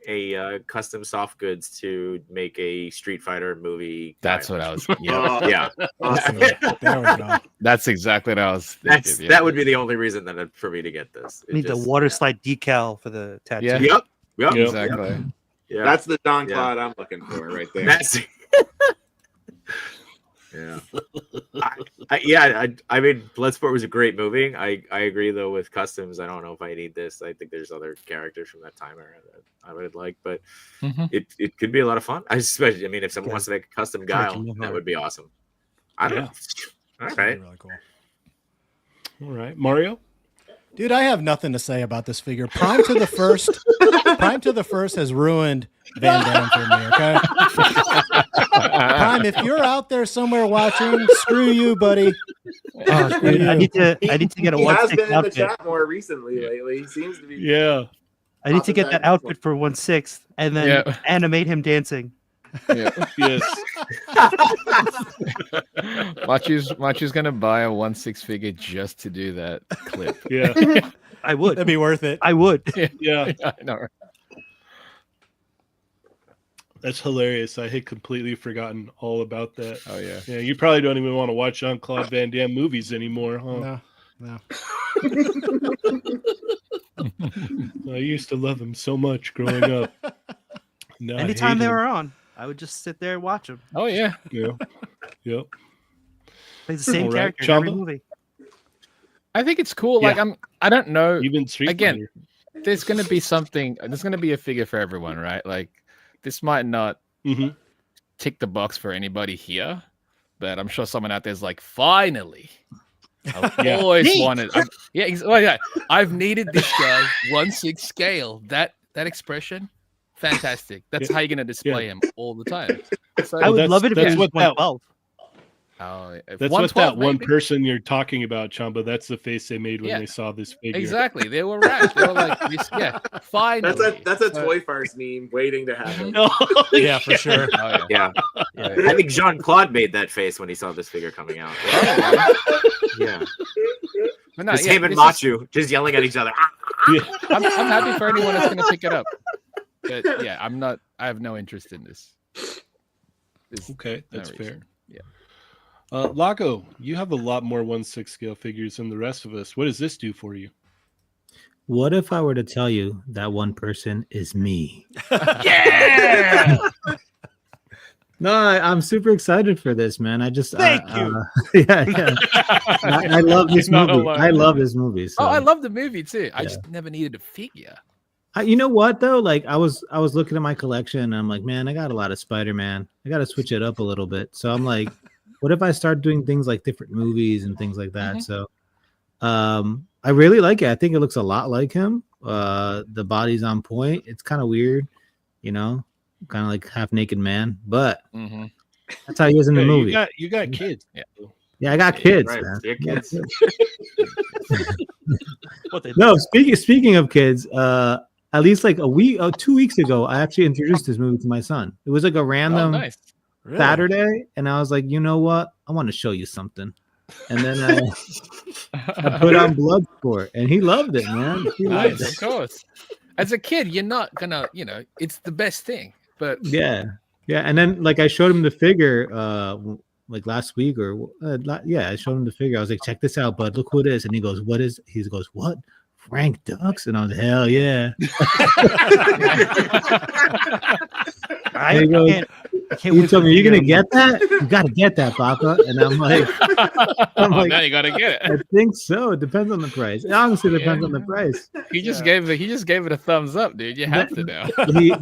a custom soft goods to make a Street Fighter movie? That's what I was. Yeah, yeah. Awesome. There we go. That's exactly what I was thinking. That would be the only reason that for me to get this. I need the water slide decal for the tattoo. Yeah. Yep. Yep. Yep. Exactly. Yeah. That's the Don Claude I'm looking for right there. That's. Yeah. I mean, Bloodsport was a great movie. I agree though with customs. I don't know if I need this. I think there's other characters from that time era that I would like, but it could be a lot of fun. Especially, I mean, if someone wants to make a custom Guile, that would be awesome. I don't know. All right. Really cool. All right. Mario? Dude, I have nothing to say about this figure. Prime to the first has ruined Van Damme for me, okay? Prime, if you're out there somewhere watching, screw you, buddy. Oh, dude, I need to get a He has 1/6 been in the outfit. chat more recently lately. He seems to be. Yeah. I need to get that outfit for 1/6 and then animate him dancing. Yeah. Yes. Machu's gonna buy a 1/6 figure just to do that clip. Yeah. I would. That'd be worth it. I would. Yeah. I know. Right? That's hilarious. I had completely forgotten all about that. Oh yeah. Yeah, you probably don't even want to watch Jean-Claude Van Damme movies anymore, huh? No. I used to love him so much growing up. Now I Anytime hate they him. were on, I would just sit there and watch them. Oh yeah. Yeah. Yep. Play the same All right, character in every Chamba? movie. I think it's cool. Like Yeah. I don't know. Even Street Again, Fighter. There's gonna be something. There's gonna be a figure for everyone, right? Like this might not Mhm. tick the box for anybody here, but I'm sure someone out there's like, finally. I've Yeah. always Neat. wanted. Yeah. I've needed this guy 1/6 scale. That expression, fantastic. That's Yeah. how you're gonna display him all the time. So, I would that's- love it if it that's was what that- 112. if That's what 112 that one maybe? person you're talking about, Chamba. That's the face they made when Yeah. they saw this figure. Exactly. They were right. They were like, yeah, finally. That's a Toy Farce meme waiting to happen. Oh, Yeah, for sure. Oh, yeah. Yeah. I think Jean-Claude made that face when he saw this figure coming out. Yeah. But no, It's yeah, him and this is- Machu just yelling at each other. Yeah. I'm happy for anyone that's going to pick it up. But yeah, I have no interest in this. Okay, no that's fair. reason. Yeah. Lago, you have a lot more 1/6 scale figures than the rest of us. What does this do for you? What if I were to tell you that one person is me? Yeah. No, I'm super excited for this, man. I just Thank you. Yeah. I love this You're not movie. alone. I love this movie. So. Oh, I love the movie too. I Yeah. just never needed a figure. You know what though? Like I was looking at my collection and I'm like, man, I got a lot of Spider-Man. I got to switch it up a little bit. So I'm like, what if I start doing things like different movies and things like that? Mhm. So I really like it. I think it looks a lot like him. The body's on point. It's kind of weird, you know, kind of like half naked man, but Mm-hmm. that's how he is in the Yeah, movie. you got kids. Yeah. Yeah, I got kids, Right, man. your I got kids. What they No, speaking of kids, at least like 2 weeks ago, I actually introduced this movie to my son. It was like a Oh, random nice. Really? Saturday, and I was like, you know what? I want to show you something. And then I put on Bloodsport, and he loved it, man. He loved Nice, of it. course. As a kid, you're not gonna, it's the best thing. But Yeah. And then like I showed him the figure, like last week I showed him the figure. I was like, check this out, bud. Look who it is. And he goes, what is? He goes, what? Frank Dux? And I was, hell yeah. I He goes, can't He wait told for me, "You're the, gonna get that? You gotta get that, Papa." And I'm like, now you gotta get I it. think so. It depends on the price. It honestly depends on the price. He just gave it a thumbs up, dude. You have to now.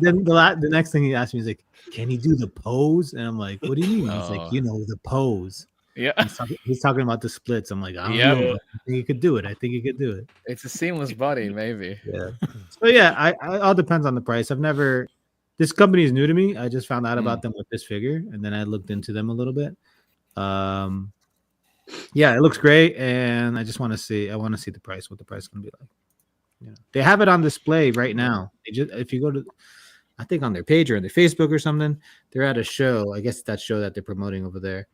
Then the next thing he asked me is like, "Can he do the pose?" And I'm like, "What do you mean?" He's like, Oh. the pose. Yeah, He's talking about the splits. I'm like, I don't Yep. know. I think he could do it. it's a seamless body, maybe. Yeah. So yeah, I all depends on the price. This company is new to me. I just found out about them with this figure, and then I looked into them a little bit. Yeah, it looks great, and I just want to see. I want to see the price. What the price is going to be like. Yeah, they have it on display right now. If you go to, I think on their page or on their Facebook or something, they're at a show. I guess that show that they're promoting over there,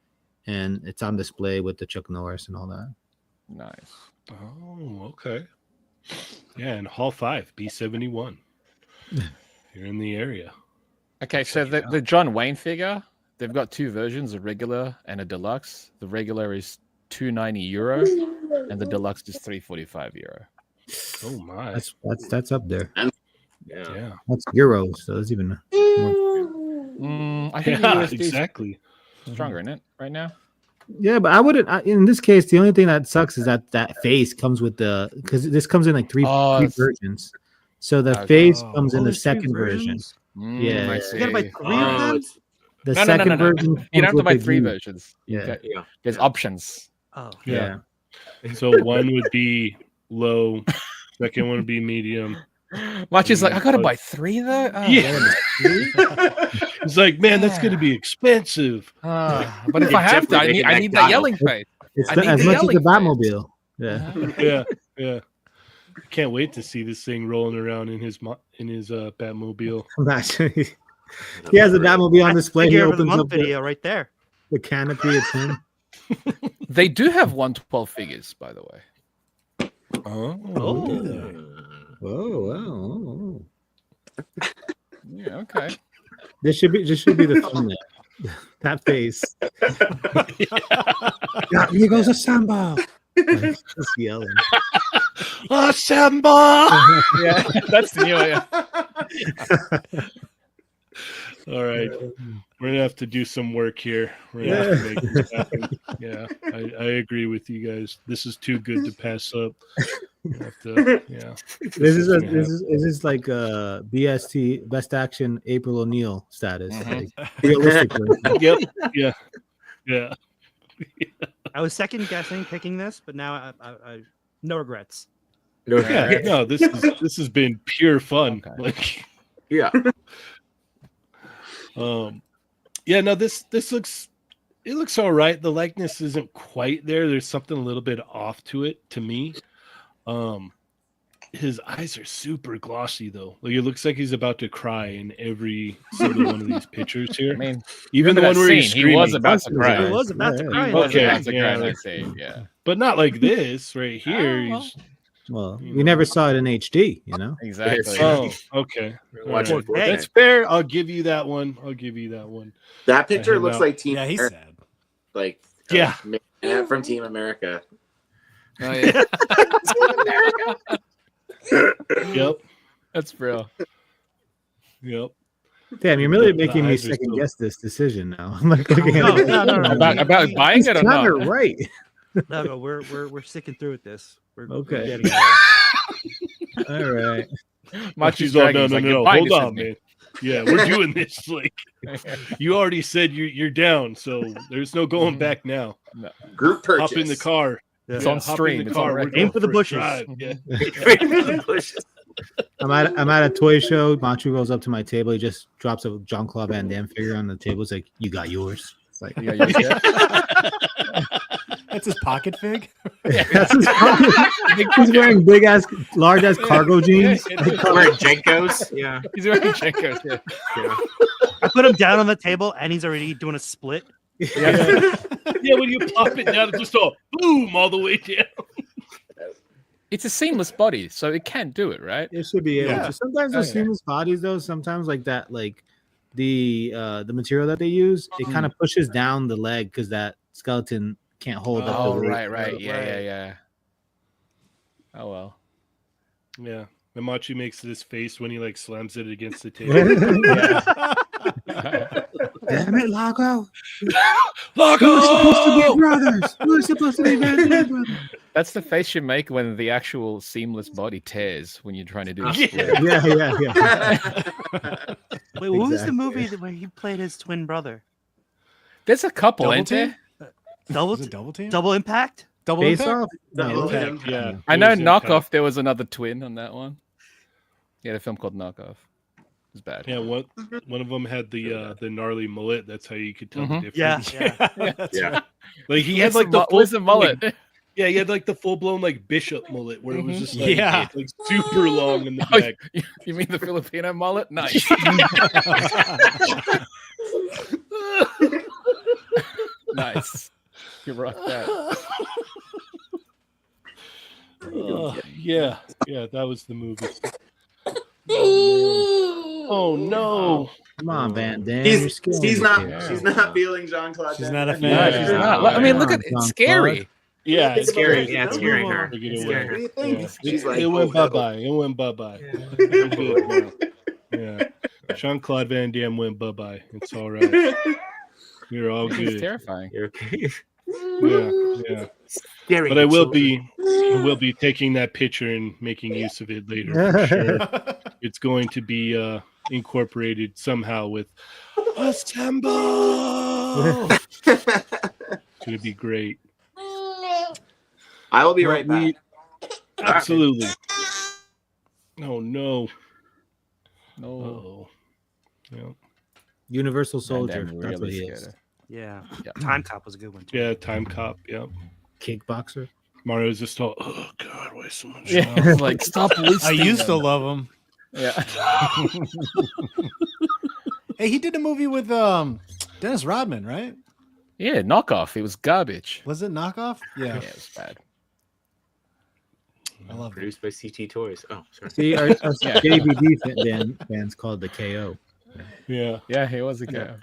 and it's on display with the Chuck Norris and all that. Nice. Oh, okay. Yeah, and Hall 5, B71. You're in the area. Okay, so the John Wayne figure, they've got two versions, a regular and a deluxe. The regular is €290, and the deluxe is €345. Oh my. That's up there. Yeah. That's euros, so it's even more. I think Yeah, the USD exactly. is stronger in it right now. Yeah, but I wouldn't. In this case, the only thing that sucks is that face comes with because this comes in like three versions. So the Okay. face comes in the there's two second version. versions? Yeah. I You see. gotta buy three of them? The No, second no. version. You don't comes have to with buy the three gear. versions. Yeah. There's options. Oh, Yeah. So one would be low, second one would be medium. Watch is like, I gotta buy three though. Oh, Yeah. It's like, man, that's going to be expensive. but if You're I have to, I definitely need making that that yelling face. It's I need as the much as the yelling face. Batmobile. Yeah. Yeah. Can't wait to see this thing rolling around in his Batmobile. Imagine He has the Batmobile on That's display. He figure of the opens month up video right there. the canopy. It's him. They do have 112 figures, by the way. Oh, Whoa, wow. Yeah, okay. This should be the thumbnail. That face. Chatmigos assemble. Just yelling. Assemble! Yeah, that's the new one. All right, we're gonna have to do some work here. We're gonna have to make this happen. Yeah, I agree with you guys. This is too good to pass up. We'll have to, yeah. This is like BST Best Action April O'Neil status. Mhm. Like, realistically. Yep. Yeah. I was second guessing picking this, but now I no regrets. Yeah. No, this has been pure fun. Okay. Like, Yeah. yeah. No, this looks all right. The likeness isn't quite there. There's something a little bit off to it to me. His eyes are super glossy though. Like it looks like he's about to cry in every single one of these pictures here. I mean, Even the one where he's screaming. he was about to cry. He was about to cry. He was Okay, about to yeah. cry in that scene, yeah. But not like this right here. well. He's, Well, you never saw it in HD, you know? Exactly. oh, okay. Watch All it. right. That's fair. I'll give you that one. That picture hang looks out. like Team Yeah, he's America, sad. like Yeah. man from Team America. Oh, yeah. Yep. That's real. Yep. Damn, you're really The making me eyes are second still- guess this decision now. I'm like looking No, at it. no. About buying He's it or kinda not? right. No, we're sticking through with this. We're Okay. getting it. All right. She's all, no. "You're buying Hold this on, with me." man. Yeah, we're doing this. Like you already said, you're down, so there's no going back now. Group purchase. Hop in the car. It's Yeah, on hop in stream. the It's car. on We're record. Aim going for the a bushes. drive. Yeah. I'm at a toy show. Machu goes up to my table. He just drops a Jean-Claude Van Damme figure on the table. He's like, "You got yours." It's like, Yeah, yeah. That's his pocket fig. that's his He's wearing large ass cargo jeans. Wearing Jenkos. Yeah. He's wearing Jenkos. Yeah. I put him down on the table, and he's already doing a split. Yeah, when you pop it down, it just all boom all the way down. It's a seamless body, so it can do it, right? It should be able Yeah. to. Sometimes those seamless bodies, though, sometimes like that, like the material that they use, it kind of pushes down the leg because that skeleton can't hold up. Oh, the weight. right. Yeah. Oh well. Yeah, and Machi makes this face when he like slams it against the table. Damn it, Lago! Lago! We're supposed to be brothers. We're supposed to be brothers. That's the face you make when the actual seamless body tears when you're trying to do a Yeah. split. Yeah. Wait, what was the Exactly. movie where he played his twin brother? There's a couple, Double ain't there? team? Double Is it double team? double impact? Double Face impact? off. No, Double okay. Impact. Yeah, I know it was Impact. Knockoff. There was another twin on that one. Yeah, the film called Knockoff. It was bad. Yeah, one of them had the gnarly mullet. That's how you could tell the difference. Yeah. That's Yeah. right. Like he had like the where's the mullet? Yeah, he had like the full blown like bishop mullet where it was just like, Yeah. like super long in the Oh, back. you mean the Filipino mullet? Nice. Nice. You rock that. Yeah, that was the movie. Oh no! Come on, Van Damme. You're She's killing not. me here. She's not feeling Jean-Claude. She's Van not a Damme. fan. No, Yeah. she's not. I mean, look at Jean-Claude. it's scary. Yeah, It's scary. Yeah, it's scaring her. Take it It's away. scaring What do her. you think? Yeah. She's like, it went oh, bye bye. It went bye bye. Yeah, Jean-Claude Van Damme went bye bye. It's all right. You're all It's good. terrifying. You're okay. Yeah. Scaring But I will children. be taking that picture and making use of it later for sure. It's going to be incorporated somehow with Assemble. It's going to be great. I will be right back. Absolutely. Oh no. No. Oh. Yeah. Universal Van Soldier. Damme That's what really he scared is. her. Yeah. Yeah. Time Cop was a good one. Too. Yeah. Time Cop. Yeah. Kickboxer. Mario's just all. Oh God, why so much? Yeah, it's like stop I wasting. used to love him. Yeah. Hey, he did a movie with Dennis Rodman, right? Yeah, knockoff. It was garbage. Was it Knockoff? Yeah, Yeah, it was bad. I love it. Produced by CT Toys. Oh, sorry. See, our Yeah. JVD fans called the KO. Yeah. Yeah, he was a guy.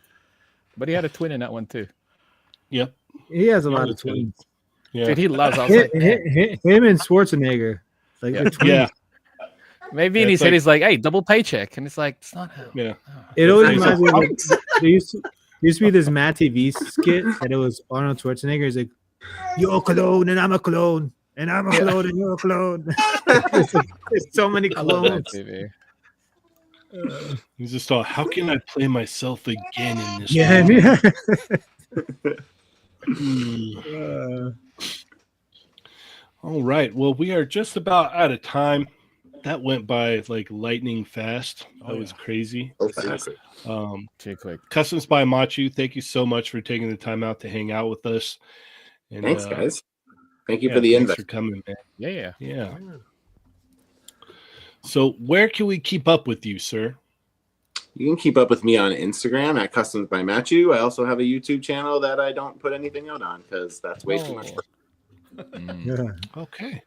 But he had a twin in that one too. Yep. He has a Yeah, lot the of twins. Yeah. Dude, he loves. I was like, man. Him and Schwarzenegger. Like Yeah. they're twins. Yeah. Maybe in Yeah, his it's head, like- he's like, hey, double paycheck. And it's like, it's not how. Yeah. It always It's reminds me of like- there used to be this Matt TV skit that it was Arnold Schwarzenegger. He's like, "You're a clone and I'm a clone, and I'm a clone and you're a clone." There's so many I love that clones. TV. He's just all, how can I play myself again in this Yeah, movie? yeah. Hmm. All right. Well, we are just about out of time. That went by like lightning fast. That Oh, was yeah. crazy. So fast. Too quick. Customs by Machu, thank you so much for taking the time out to hang out with us. And, Thanks, guys. Thank you yeah, for the thanks invite. for coming, man. Yeah. Yeah. So, where can we keep up with you, sir? You can keep up with me on Instagram at Customs by Matthew. I also have a YouTube channel that I don't put anything out on because that's way too much. Mm. Yeah. Okay,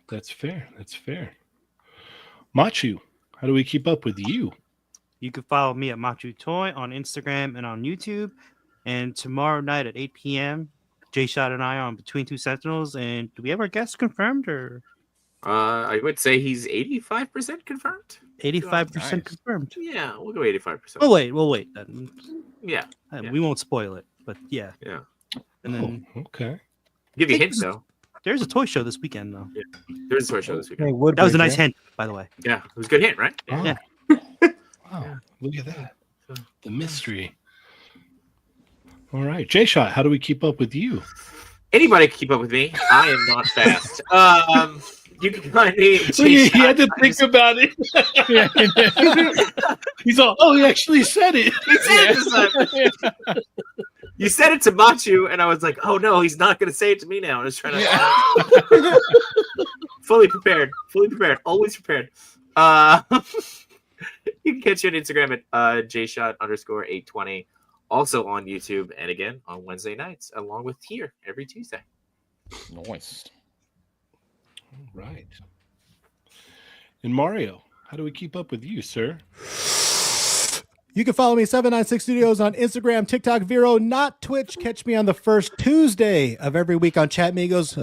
that's fair. That's fair. Machu, how do we keep up with you? You can follow me at Machu Toy on Instagram and on YouTube. And tomorrow night at 8 p.m., Jay Shot and I are on Between Two Sentinels. And do we have our guest confirmed or I would say he's 85% confirmed. 85% Nice. confirmed? Yeah, we'll go 85%. We'll wait. Then. Yeah, Yeah. We won't spoil it, but yeah. yeah. And then Oh, okay. Give you a Think hint though. there's a toy show this weekend, though. There's a toy show this weekend. That was a nice hint, by the way. Yeah, it was a good hint, right? Oh. Yeah. Wow, look at that. The mystery. All right, Jay Shot, how do we keep up with you? Anybody can keep up with me. I am not fast. You can find me. at He had to Jay think about it. He's all, oh, he actually said it. He said it this time. You said it to Machu, and I was like, oh no, he's not going to say it to me now. I was trying to. Fully prepared. Always prepared. You can catch you on Instagram at jshot_820. Also on YouTube, and again on Wednesday nights, along with Tier every Tuesday. Nice. All right. And Mario, how do we keep up with you, sir? You can follow me 796 Studios on Instagram, TikTok, Vero, not Twitch. Catch me on the first Tuesday of every week on Chatmigos.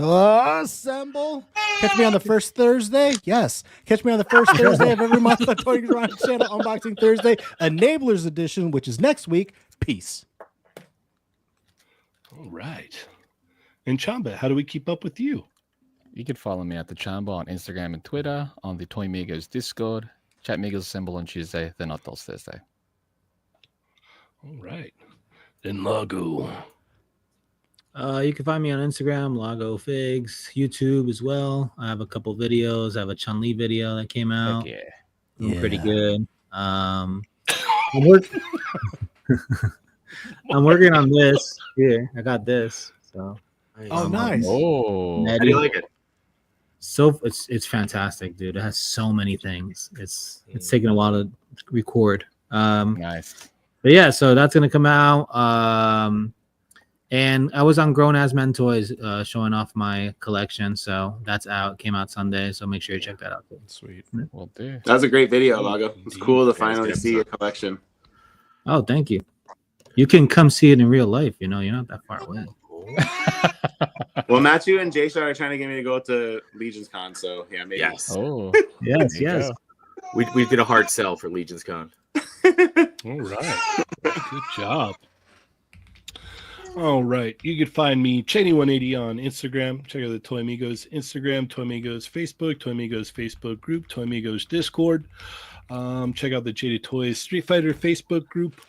Assemble. Catch me on the first Thursday. Yes. Catch me on the first Thursday of every month on Tony's Run Channel Unboxing Thursday, Enablers Edition, which is next week. Peace. All right. And Chamba, how do we keep up with you? You can follow me at the Chamba on Instagram and Twitter, on the Toymigos Discord, Chatmigos Assemble on Tuesday, then Not Dolls Thursday. All right. Then Lago. You can find me on Instagram, Lago Figs, YouTube as well. I have a couple videos. I have a Chun-Li video that came out. Heck yeah. Doing pretty good. I'm working on this. Here, I got this. So Oh, nice. Oh. How do you like it? so it's fantastic, dude. It has so many things. It's taking a while to record. Nice. But yeah, so that's gonna come out. And I was on Grown As Men Toys showing off my collection, so that's out. Came out Sunday, so make sure you check that out. Sweet. Will do. That was a great video, Lago. It's cool to Yeah, finally it's good see your collection. Oh, thank you. You can come see it in real life. You know, you're not that far away. Well, Matthew and Jay are trying to get me to go to Legion's Con, so yeah, maybe. Yes. Oh. Yes, There you yes. go. We did a hard sell for Legion's Con. All right. Good job. All right. You can find me, Cheney180 on Instagram. Check out the Toy Amigos Instagram, Toy Amigos Facebook, Toy Amigos Facebook group, Toy Amigos Discord. Check out the Jaded Toys Street Fighter Facebook group.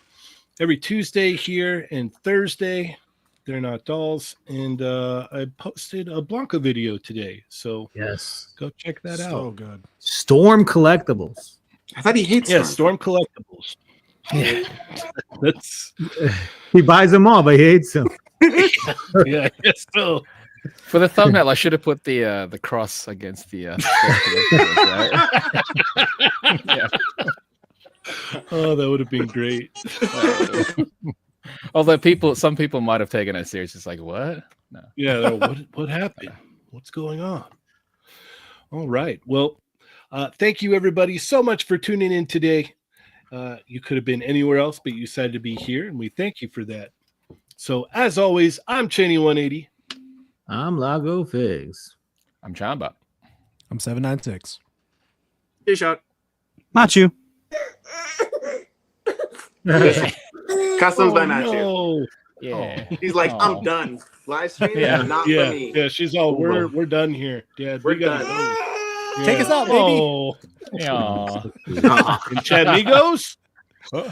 Every Tuesday here and Thursday, They're Not Dolls. And I posted a Blanca video today. So Yes. go check that So out. good. Storm Collectibles. I thought he hates Yeah, Storm. Storm Collectibles. That's, He buys them all, but he hates them. yeah, I guess so. For the thumbnail, I should have put the cross against the. Right? Yeah. Oh, that would have been great. Although some people might have taken it serious. It's like, what? No. Yeah, what happened? What's going on? All right. Well, thank you everybody so much for tuning in today. You could have been anywhere else, but you decided to be here, and we thank you for that. So, as always, I'm Cheney180. I'm Lago Figs. I'm Chamba. I'm 796. Hey, shot. Machu. Customs by Nacho. No. Yeah. He's like, Aw. I'm done. Live stream, Yeah. not for Yeah, me. yeah. She's all, we're done here, Dad. We're we gotta done. go. Take us out, baby. Oh, Aw. and Chatmigos. Oh,